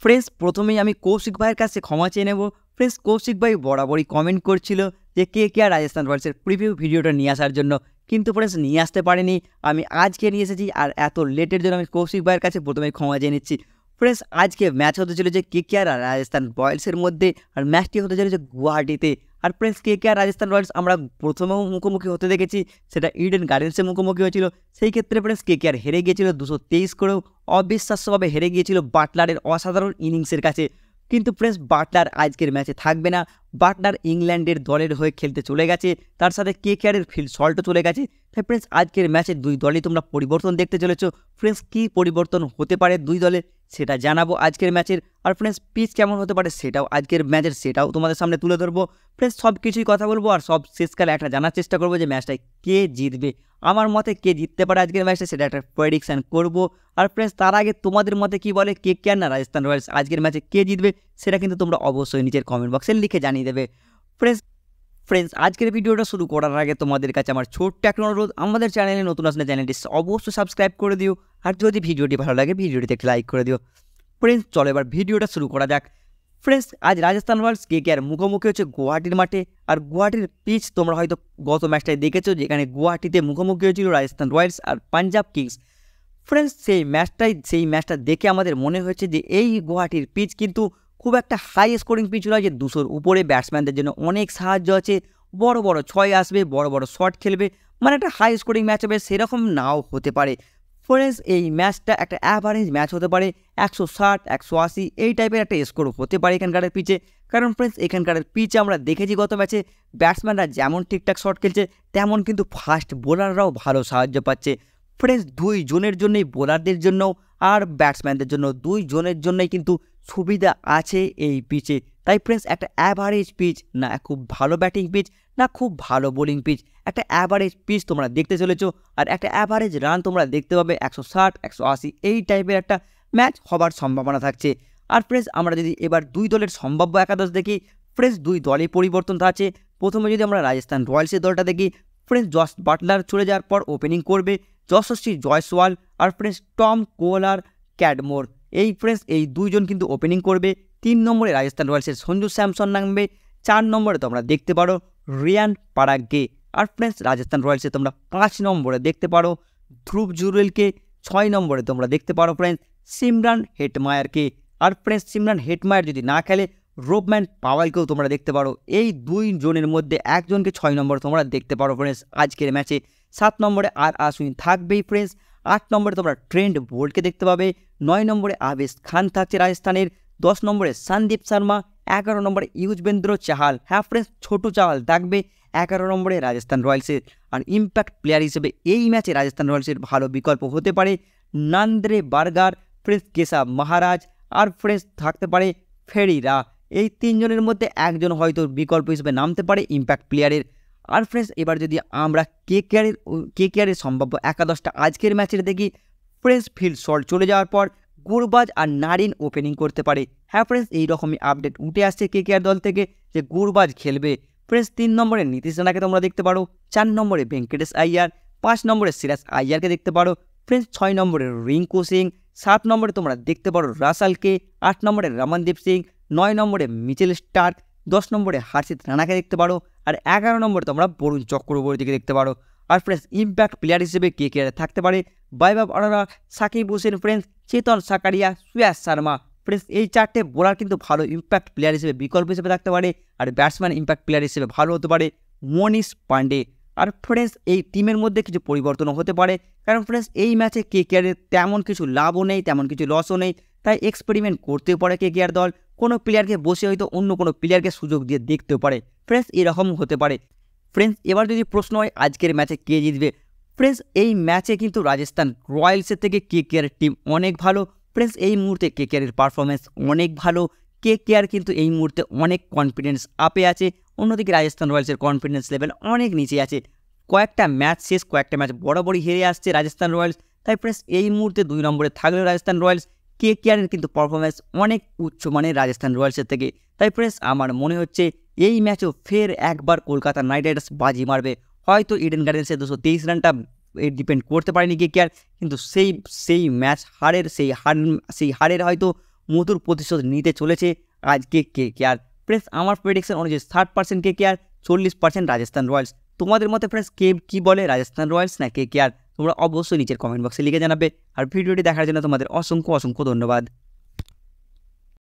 Friends প্রথমেই আমি কৌশিক ভাইয়ের কাছে ক্ষমা চেয়ে নেব। ফ্রেন্ডস কৌশিক ভাই বরাবরই কমেন্ট করছিল যে KKR রাজস্থান রয়্যালসের প্রিভিউ ভিডিওটা নিয়ে আসার জন্য, কিন্তু ফ্রেন্ডস নিয়ে আসতে পারেনি। আমি আজকে নিয়ে এসেছি, আর এত লেটের জন্য আমি কৌশিক ভাইয়ের কাছে প্রথমে ক্ষমা চেয়ে নিচ্ছি। ফ্রেন্ডস আজকে ম্যাচ হতে চলেছে KKR আর রাজস্থান রয়্যালসের মধ্যে, আর ম্যাচটি হতে চলেছে গুয়াহাটিতে। আর ফ্রেন্ডস KKR রাজস্থান রয়্যালস আমরা প্রথমেও মুখোমুখি হতে দেখেছি, সেটা ইডেন গার্ডেন্সে মুখোমুখি হয়েছিল। সেই ক্ষেত্রে ফ্রেন্ডস KKR হেরে গিয়েছিল 223 করেও, অবিশ্বাস্যভাবে হেরে গিয়েছিল বাটলারের অসাধারণ ইনিংসের কাছে। কিন্তু ফ্রেন্ডস বাটলার আজকের ম্যাচে থাকবে না। বাটলার ইংল্যান্ডের দলের হয়ে খেলতে চলে গেছে, তার সাথে KKR-এর ফিল সল্টও চলে গেছে। তাই ফ্রেন্ডস আজকের ম্যাচে দুই দলই তোমরা পরিবর্তন দেখতে চলেছো। ফ্রেন্ডস কী পরিবর্তন হতে পারে দুই দলে সেটা জানাবো আজকের ম্যাচের। আর ফ্রেন্ডস পিচ কেমন হতে পারে সেটাও আজকের ম্যাচের সেটাও তোমাদের সামনে তুলে ধরবো। ফ্রেন্ডস সব কিছুই কথা বলবো, আর সব শেষকালে একটা জানার চেষ্টা করবো যে ম্যাচটায় কে জিতবে। আমার মতে কে জিততে পারে আজকের ম্যাচটা সেটা একটা প্রেডিকশান করবো। আর ফ্রেন্ডস তার আগে তোমাদের মতে কী বলে, KKR না রাজস্থান রয়্যালস আজকের ম্যাচে কে জিতবে সেটা কিন্তু তোমরা অবশ্যই নিচের কমেন্ট বক্সে লিখে জানিয়ে দেবে। ফ্রেন্ডস আজকের ভিডিওটা শুরু করার আগে তোমাদের কাছে আমার ছোট্ট একটা অনুরোধ, আমাদের চ্যানেলে নতুন আসলে চ্যানেলটি অবশ্যই সাবস্ক্রাইব করে দিও, আর যদি ভিডিওটি ভালো লাগে ভিডিওটিতে একটা লাইক করে দিও। ফ্রেন্ডস চলো এবার ভিডিওটা শুরু করা যাক। ফ্রেন্ডস আজ রাজস্থান রয়্যালস KKR মুখোমুখি হচ্ছে গুয়াহাটির মাঠে। আর গুয়াহাটির পিচ তোমরা হয়তো গত ম্যাচটায় দেখেছো, যেখানে গুয়াহাটিতে মুখোমুখি হয়েছিল রাজস্থান রয়্যালস আর পাঞ্জাব কিংস। ফ্রেন্ডস সেই ম্যাচটা দেখে আমাদের মনে হয়েছে যে এই গুয়াহাটির পিচ কিন্তু খুব একটা হাই স্কোরিং পিচ নয়, যে 200-র উপরে ব্যাটসম্যানদের জন্য অনেক সাহায্য আছে, বড় বড় ছয় আসবে, বড় বড় শট খেলবে, মানে একটা হাই স্কোরিং ম্যাচ হবে, সেরকম নাও হতে পারে। ফ্রেন্ডস এই ম্যাচটা একটা অ্যাভারেজ ম্যাচ হতে পারে, 160 180 এই টাইপের একটা স্কোর হতে পারে এখানকার পিচে। কারণ ফ্রেন্ডস এখানকার পিচে আমরা দেখেছি গত ম্যাচে ব্যাটসম্যানরা যেমন ঠিকঠাক শট খেলছে, তেমন কিন্তু ফাস্ট বোলাররাও ভালো সাহায্য পাচ্ছে। ফ্রেন্ডস দুই জনের জন্যই, বোলারদের জন্য আর ব্যাটসম্যানদের জন্য, দুই জনের জন্যই কিন্তু সুবিধা আছে এই পিচে। তাই ফ্রেন্ডস একটা অ্যাভারেজ পিচ, না খুব ভালো ব্যাটিং পিচ না খুব ভালো বোলিং পিচ, একটা অ্যাভারেজ পিচ তোমরা দেখতে চলেছো। আর একটা অ্যাভারেজ রান তোমরা দেখতে পাবে, 160 180 এই টাইপের একটা ম্যাচ হবার সম্ভাবনা থাকছে। আর ফ্রেন্ডস আমরা যদি এবার দুই দলের সম্ভাব্য একাদশ দেখি, ফ্রেন্ডস দুই দলই পরিবর্তন আছে। প্রথমে যদি আমরা রাজস্থান রয়্যালসের দলটা দেখি, ফ্রেন্ডস জস বাটলার চলে যাওয়ার পর ওপেনিং করবে যশস্বী জয়সওয়াল আর ফ্রেন্ডস টম কোলার ক্যাডমোর। এই ফ্রেন্ডস এই দুইজন কিন্তু ওপেনিং করবে। 3 নম্বরে রাজস্থান রয়্যালসের সঞ্জু স্যামসন নামবে। 4 নম্বরে তোমরা দেখতে পারো রিয়ান পারাগ্গে। আর ফ্রেন্ডস রাজস্থান রয়্যালসে তোমরা 5 নম্বরে দেখতে পারো ধ্রুব জুরেলকে। 6 নম্বরে তোমরা দেখতে পারো ফ্রেন্ডস সিমরান হেটমায়ারকে। আর ফ্রেন্ডস সিমরান হেটমায়ার যদি না খেলে, রোবম্যান পাওয়েলকেও তোমরা দেখতে পারো। এই দুই জনের মধ্যে একজনকে 6 নম্বরে তোমরা দেখতে পারো ফ্রেন্ডস আজকের ম্যাচে। 7 নম্বরে আর আশ্বিন থাকবেই ফ্রেন্ডস। 8 নম্বরে তোমরা ট্রেন্ট বোল্টকে দেখতে পাবে। 9 নম্বরে আবেশ খান থাকছে রাজস্থানের। 10 নম্বরে সন্দীপ শর্মা। 11 নম্বরে ইউজবেন্দ্র চাহাল। হ্যাঁ ফ্রেন্ডস ছোটো চাহাল থাকবে 11 নম্বরে রাজস্থান রয়্যালসের। আর ইম্প্যাক্ট প্লেয়ার হিসেবে এই ম্যাচে রাজস্থান রয়্যালসের ভালো বিকল্প হতে পারে নান্দ্রে বার্গার, ফ্রেন্ডস কেশব মহারাজ, আর ফ্রেন্ডস থাকতে পারে ফেরিরা। এই 3 জনের মধ্যে একজন হয়তো বিকল্প হিসেবে নামতে পারে ইম্প্যাক্ট প্লেয়ারের। আর ফ্রেন্ডস এবার যদি আমরা KKR-এর সম্ভাব্য একাদশটা আজকের ম্যাচের দেখি, ফ্রেন্ডস ফিল্ড সল্ট চলে যাওয়ার পর গুরবাজ আর নারিন ওপেনিং করতে পারে। হ্যাঁ ফ্রেন্ডস এইরকমই আপডেট উঠে আসছে KKR দল থেকে যে গুরবাজ খেলবে। ফ্রেন্ডস 3 নম্বরে নীতিশ রানাকে তোমরা দেখতে পারো। 4 নম্বরে ভেঙ্কটেশ আইয়ার। 5 নম্বরে সিরাজ আইয়ারকে দেখতে পারো। ফ্রেন্ডস 6 নম্বরে রিঙ্কু সিং। 7 নম্বরে তোমরা দেখতে পারো রাসালকে। 8 নম্বরে রমনদীপ সিং। 9 নম্বরে মিচেল স্টার্ক। 10 নম্বরে হার্ষিত রানাকে দেখতে পারো। আর 11 নম্বরে তোমরা বরুণ চক্রবর্তীকে দেখতে পারো। আর ফ্রেন্ডস ইম্প্যাক্ট প্লেয়ার হিসেবে KKR থাকতে পারে বৈভব আরোরা, সাকিব হোসেন, ফ্রেন্ডস চেতন সাকারিয়া, সুয়াস শর্মা। ফ্রেন্ডস এই 4টে বোলার কিন্তু ভালো ইম্প্যাক্ট প্লেয়ার হিসেবে বিকল্প হিসেবে থাকতে পারে। আর ব্যাটসম্যান ইম্প্যাক্ট প্লেয়ার হিসেবে ভালো হতে পারে মনীষ পান্ডে। আর ফ্রেন্ডস এই টিমের মধ্যে কিছু পরিবর্তনও হতে পারে, কারণ ফ্রেন্ডস এই ম্যাচে KKR-এর তেমন কিছু লাভও নেই, তেমন কিছু লসও নেই। তাই এক্সপেরিমেন্ট করতেও পারে KKR দল, কোনো প্লেয়ারকে বসে হয়তো অন্য কোনো প্লেয়ারকে সুযোগ দিয়ে দেখতেও পারে। ফ্রেন্ডস এরকম হতে পারে। ফ্রেন্ডস এবার যদি প্রশ্ন হয় আজকের ম্যাচে কে জিতবে, ফ্রেন্ডস এই ম্যাচে কিন্তু রাজস্থান রয়্যালসের থেকে KKR টিম অনেক ভালো। ফ্রেন্ডস এই মুহূর্তে KKR-এর পারফরমেন্স অনেক ভালো। KKR কিন্তু এই মুহূর্তে অনেক কনফিডেন্স আপে আছে, অন্যদিকে রাজস্থান রয়্যালসের কনফিডেন্স লেভেল অনেক নিচে আছে। কয়েকটা ম্যাচ কয়েকটা ম্যাচ বরাবরই হেরে আসছে রাজস্থান রয়্যালস। তাই ফ্রেন্ডস এই মুহূর্তে 2 নম্বরে থাকলেও রাজস্থান রয়্যালস, KKR-এর কিন্তু পারফরমেন্স অনেক উচ্চমানের রাজস্থান রয়্যালসের থেকে। তাই ফ্রেন্ডস আমার মনে হচ্ছে এই ম্যাচও ফের একবার কলকাতা নাইট রাইডার্স বাজি মারবে। হয়তো ইডেন গার্ডেন্সে 223 রানটা ডিপেন্ড করতে পারেনি KKR, কিন্তু সেই ম্যাচ হারের হয়তো মধুর প্রতিশোধ নিতে চলেছে আজকে কেকেআর। ফ্রেন্ডস আমার প্রেডিকশন অনুযায়ী 60% কেকেআর, 40% রাজস্থান রয়্যালস। তোমাদের মতে ফ্রেন্ডস কী বলে, রাজস্থান রয়্যালস না কেকেআর? তোমরা অবশ্যই নিচের কমেন্ট বক্সে লিখে জানাবে। আর ভিডিওটি দেখার জন্য তোমাদের অসংখ্য ধন্যবাদ।